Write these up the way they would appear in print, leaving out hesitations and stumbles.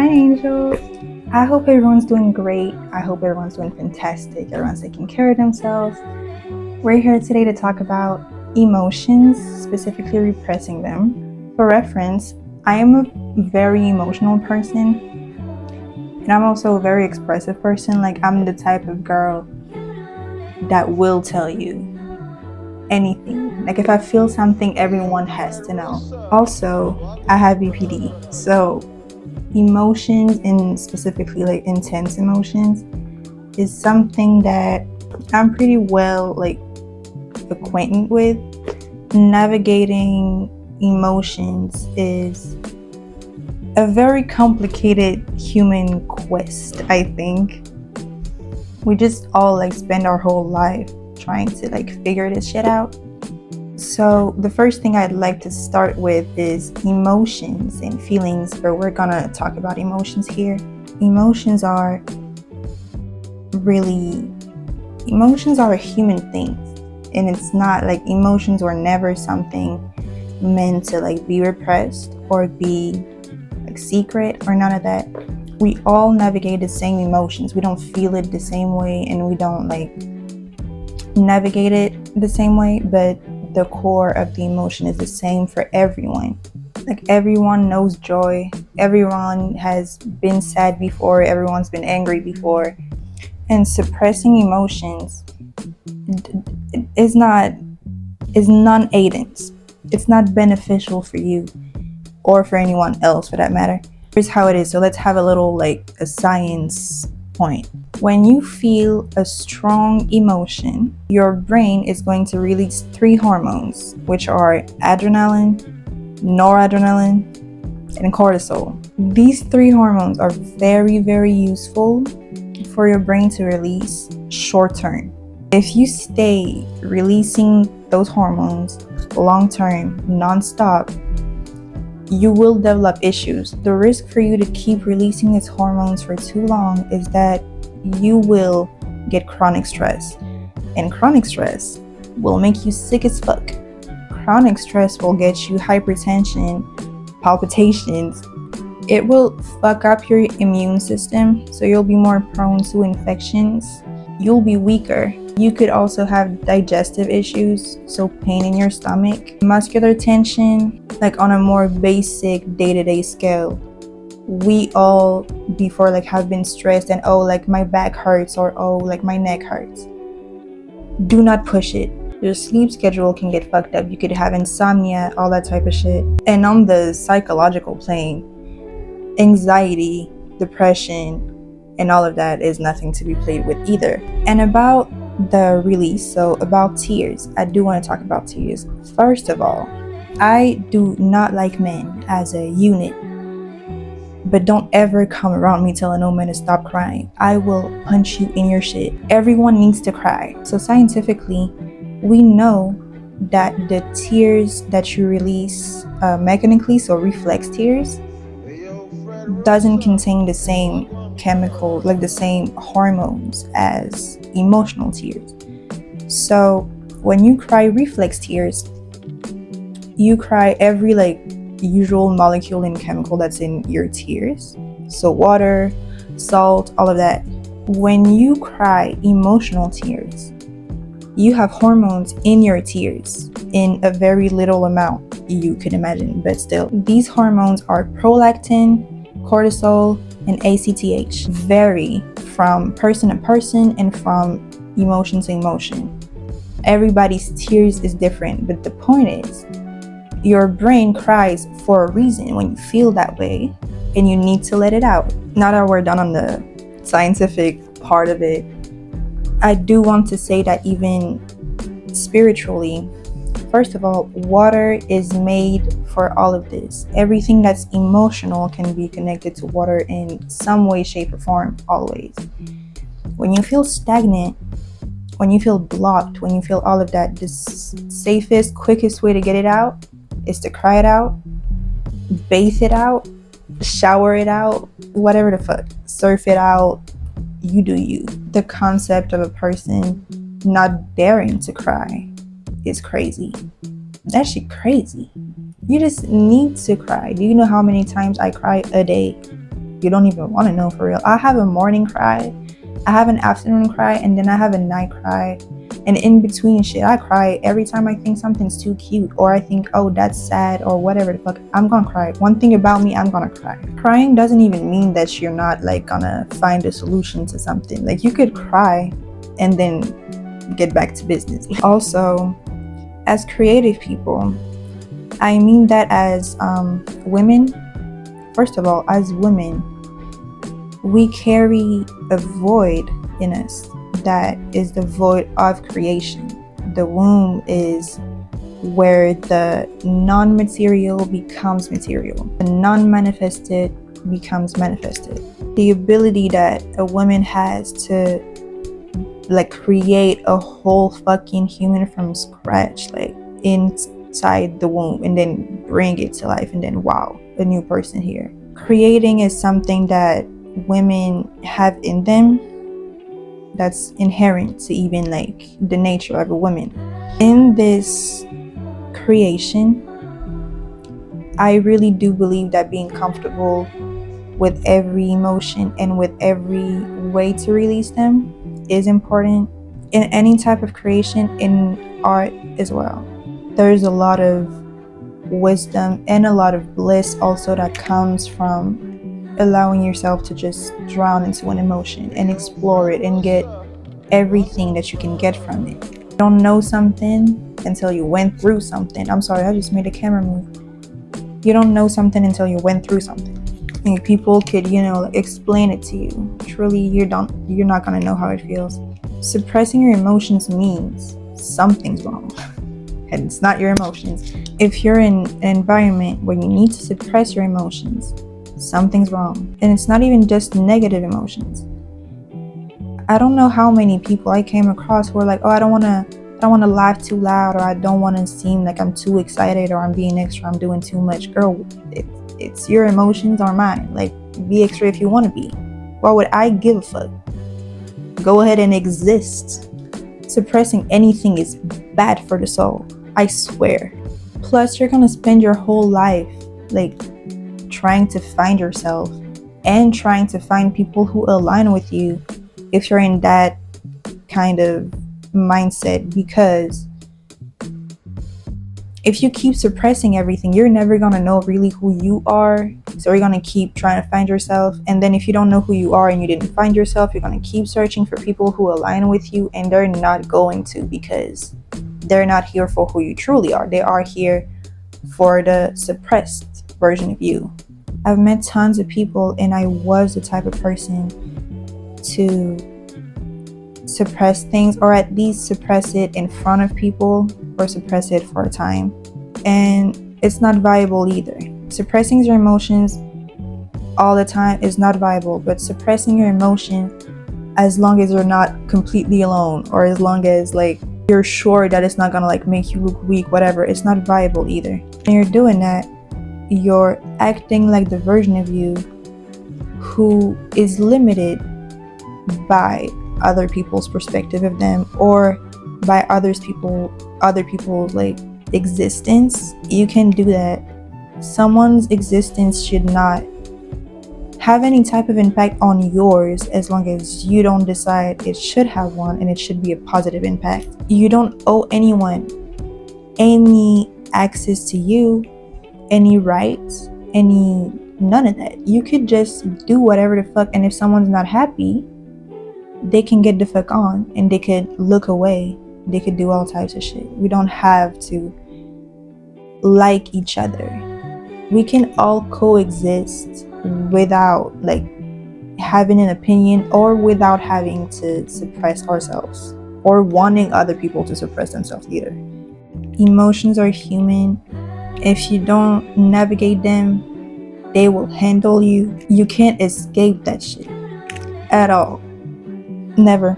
Hi, angels. I hope everyone's doing great. I hope everyone's doing fantastic. Everyone's taking care of themselves. We're here today to talk about emotions, specifically repressing them. For reference, I am a very emotional person, and I'm also a very expressive person. Like, I'm the type of girl that will tell you anything. Like, if I feel something, everyone has to know. Also, I have BPD, so emotions, and specifically like intense emotions, is something that I'm pretty well acquainted with. Navigating emotions is a very complicated human quest. I think we just all spend our whole life trying to figure this shit out. So the first thing I'd like to start with is emotions and feelings, but we're gonna talk about emotions here. Emotions are a human thing, and it's not emotions were never something meant to be repressed or be secret or none of that. We all navigate the same emotions. We don't feel it the same way, and we don't navigate it the same way, but the core of the emotion is the same for everyone. Everyone knows joy. Everyone has been sad before. Everyone's been angry before. And suppressing emotions is non-aidance. It's not beneficial for you or for anyone else for that matter. Here's how it is. So let's have a little a science point. When you feel a strong emotion, your brain is going to release 3 hormones, which are adrenaline, noradrenaline, and cortisol. These 3 hormones are very, very useful for your brain to release short term. If you stay releasing those hormones long term, non-stop, you will develop issues. The risk for you to keep releasing these hormones for too long is that you will get chronic stress. And chronic stress will make you sick as fuck. Chronic stress will get you hypertension, palpitations. It will fuck up your immune system, so you'll be more prone to infections. You'll be weaker. You could also have digestive issues, so pain in your stomach, muscular tension, on a more basic day-to-day scale. We all before have been stressed and my back hurts or my neck hurts. Do not push it. Your sleep schedule can get fucked up. You could have insomnia, all that type of shit. And on the psychological plane, anxiety, depression, and all of that is nothing to be played with either. And about the release, so about tears, I do want to talk about tears. First of all, I do not like men as a unit, but don't ever come around me telling no man to stop crying. I will punch you in your shit. Everyone needs to cry. So scientifically, we know that the tears that you release mechanically, so reflex tears, doesn't contain the same chemical, the same hormones as emotional tears. So when you cry reflex tears, you cry every usual molecule and chemical that's in your tears. So water, salt, all of that. When you cry emotional tears, you have hormones in your tears in a very little amount you could imagine, but still. These hormones are prolactin, cortisol, and ACTH. Vary from person to person and from emotion to emotion. Everybody's tears is different, but the point is, your brain cries for a reason when you feel that way, and you need to let it out. Now that we're done on the scientific part of it, I do want to say that even spiritually, first of all, water is made for all of this. Everything that's emotional can be connected to water in some way, shape, or form, always. When you feel stagnant, when you feel blocked, when you feel all of that, the safest, quickest way to get it out is to cry it out, bathe it out, shower it out, whatever the fuck, surf it out. You do you. The concept of a person not daring to cry is crazy. That shit crazy. You just need to cry. Do you know how many times I cry a day? You don't even want to know, for real. I have a morning cry, I have an afternoon cry, and then I have a night cry. And in between shit, I cry every time I think something's too cute, or I think, oh, that's sad, or whatever the fuck. I'm gonna cry. One thing about me, I'm gonna cry. Crying doesn't even mean that you're not like gonna find a solution to something. Like, you could cry and then get back to business. Also, as creative people, I mean that as women, first of all, as women, we carry a void in us that is the void of creation. The womb is where the non-material becomes material. The non-manifested becomes manifested. The ability that a woman has to like create a whole fucking human from scratch, like inside the womb, and then bring it to life, and then wow, a new person here. Creating is something that women have in them, that's inherent to even like the nature of a woman. In this creation, I really do believe that being comfortable with every emotion and with every way to release them is important in any type of creation, in art as well. There's a lot of wisdom and a lot of bliss also that comes from allowing yourself to just drown into an emotion and explore it and get everything that you can get from it. You don't know something until you went through something. I'm sorry, I just made a camera move. You don't know something until you went through something. And people could, like, explain it to you. Truly, you're not gonna know how it feels. Suppressing your emotions means something's wrong. And it's not your emotions. If you're in an environment where you need to suppress your emotions, something's wrong. And it's not even just negative emotions. I don't know how many people I came across who are like, oh, I don't want to laugh too loud, or I don't want to seem like I'm too excited, or I'm being extra, I'm doing too much. Girl, it's your emotions or mine. Like, be extra if you want to be. Why would I give a fuck? Go ahead and exist. Suppressing anything is bad for the soul, I swear. Plus, you're gonna spend your whole life like trying to find yourself and trying to find people who align with you if you're in that kind of mindset, because if you keep suppressing everything, you're never gonna know really who you are. So you're gonna keep trying to find yourself, and then if you don't know who you are and you didn't find yourself, you're gonna keep searching for people who align with you, and they're not going to, because they're not here for who you truly are. They are here for the suppressed version of you. I've met tons of people, and I was the type of person to suppress things, or at least suppress it in front of people, or suppress it for a time. And it's not viable either. Suppressing your emotions all the time is not viable, but suppressing your emotion as long as you're not completely alone, or as long as like you're sure that it's not gonna like make you look weak, whatever, it's not viable either. When you're doing that, you're acting like the version of you who is limited by other people's perspective of them, or by other people's like existence. You can do that. Someone's existence should not have any type of impact on yours, as long as you don't decide it should have one, and it should be a positive impact. You don't owe anyone any access to you, any rights, none of that. You could just do whatever the fuck, and if someone's not happy, they can get the fuck on, and they could look away. They could do all types of shit. We don't have to like each other. We can all coexist without like having an opinion, or without having to suppress ourselves, or wanting other people to suppress themselves either. Emotions are human. If you don't navigate them, they will handle you. You can't escape that shit at all. Never.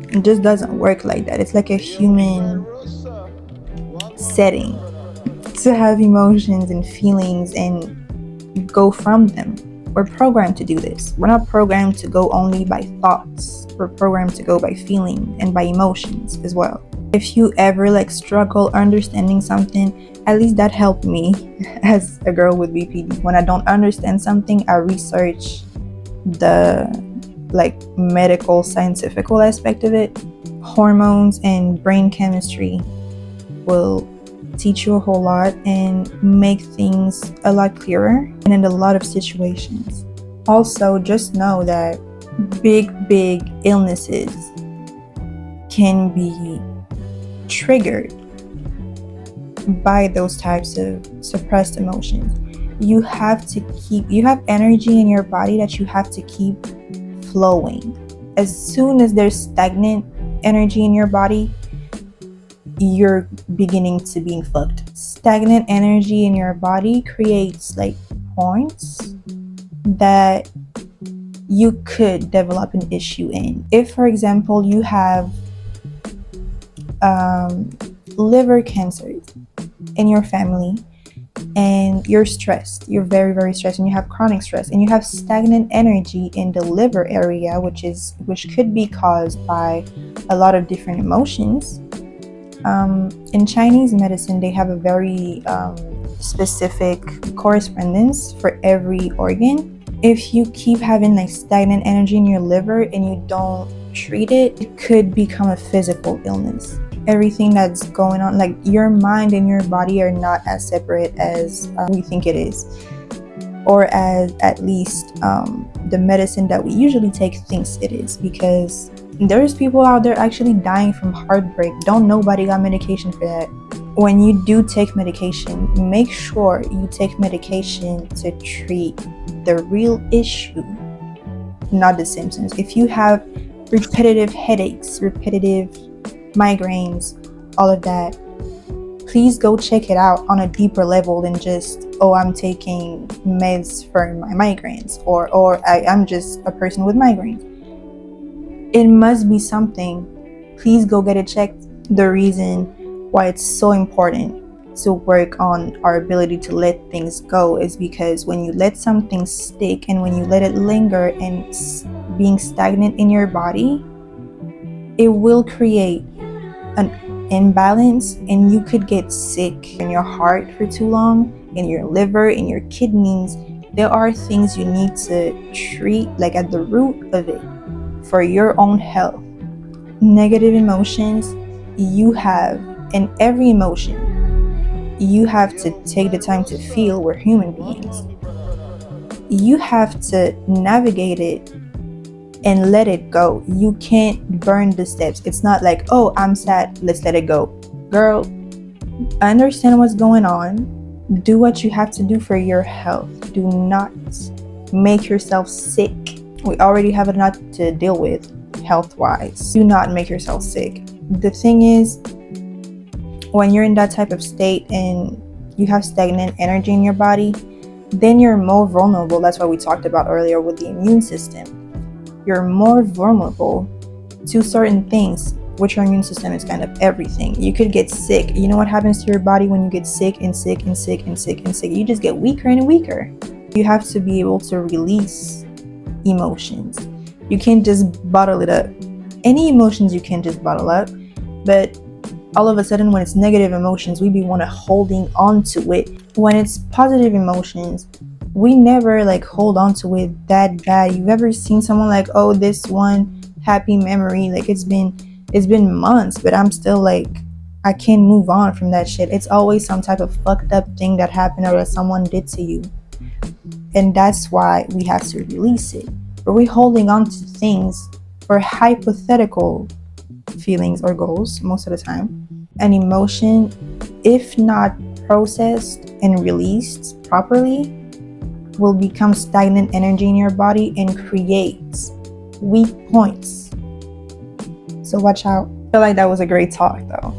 It just doesn't work like that. It's like a human setting to have emotions and feelings and go from them. We're programmed to do this. We're not programmed to go only by thoughts. We're programmed to go by feeling and by emotions as well. If you ever like struggle understanding something, at least that helped me as a girl with BPD. When I don't understand something, I research the like medical scientific aspect of it. Hormones and brain chemistry will teach you a whole lot and make things a lot clearer and in a lot of situations. Also, just know that big illnesses can be triggered by those types of suppressed emotions. You have energy in your body that you have to keep flowing. As soon as there's stagnant energy in your body, you're beginning to being fucked. Stagnant energy in your body creates like points that you could develop an issue in. If, for example, you have liver cancers in your family and you're stressed, you're very stressed, and you have chronic stress, and you have stagnant energy in the liver area, which could be caused by a lot of different emotions. In Chinese medicine, they have a very specific correspondence for every organ. If you keep having like stagnant energy in your liver and you don't treat it, it could become a physical illness. Everything that's going on, like your mind and your body are not as separate as we think it is, or as at least the medicine that we usually take thinks it is, because there's people out there actually dying from heartbreak. Don't nobody got medication for that. When you do take medication, make sure you take medication to treat the real issue, not the symptoms. If you have repetitive headaches, repetitive migraines, all of that, please go check it out on a deeper level than just, oh, I'm taking meds for my migraines, or I'm just a person with migraines. It must be something. Please go get it checked. The reason why it's so important to work on our ability to let things go is because when you let something stick and when you let it linger and being stagnant in your body, it will create an imbalance, and you could get sick in your heart for too long, in your liver, in your kidneys. There are things you need to treat, like at the root of it, for your own health. Negative emotions, you have, and every emotion, you have to take the time to feel. We're human beings. You have to navigate it and let it go. You can't burn the steps. It's not like, oh, I'm sad, let's let it go. Girl, understand what's going on. Do what you have to do for your health. Do not make yourself sick. We already have enough to deal with health-wise. Do not make yourself sick. The thing is, when you're in that type of state and you have stagnant energy in your body, then you're more vulnerable. That's what we talked about earlier with the immune system. You're more vulnerable to certain things, which your immune system is kind of everything. You could get sick. You know what happens to your body when you get sick and sick and sick and sick and sick? You just get weaker and weaker. You have to be able to release emotions. You can't just bottle it up. Any emotions you can just bottle up, but all of a sudden when it's negative emotions, we be holding on to it. When it's positive emotions, we never like hold on to it that bad. You've ever seen someone like, oh, this one happy memory, like it's been months, but I'm still like, I can't move on from that shit. It's always some type of fucked up thing that happened or that someone did to you. And that's why we have to release it. But we're holding on to things for hypothetical feelings or goals most of the time. An emotion, if not processed and released properly, will become stagnant energy in your body and create weak points. So watch out. I feel like that was a great talk though.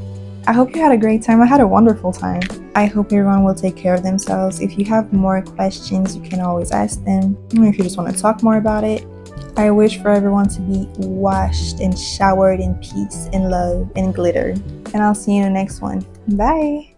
I hope you had a great time. I had a wonderful time. I hope everyone will take care of themselves. If you have more questions, you can always ask them. Or if you just want to talk more about it. I wish for everyone to be washed and showered in peace and love and glitter. And I'll see you in the next one. Bye.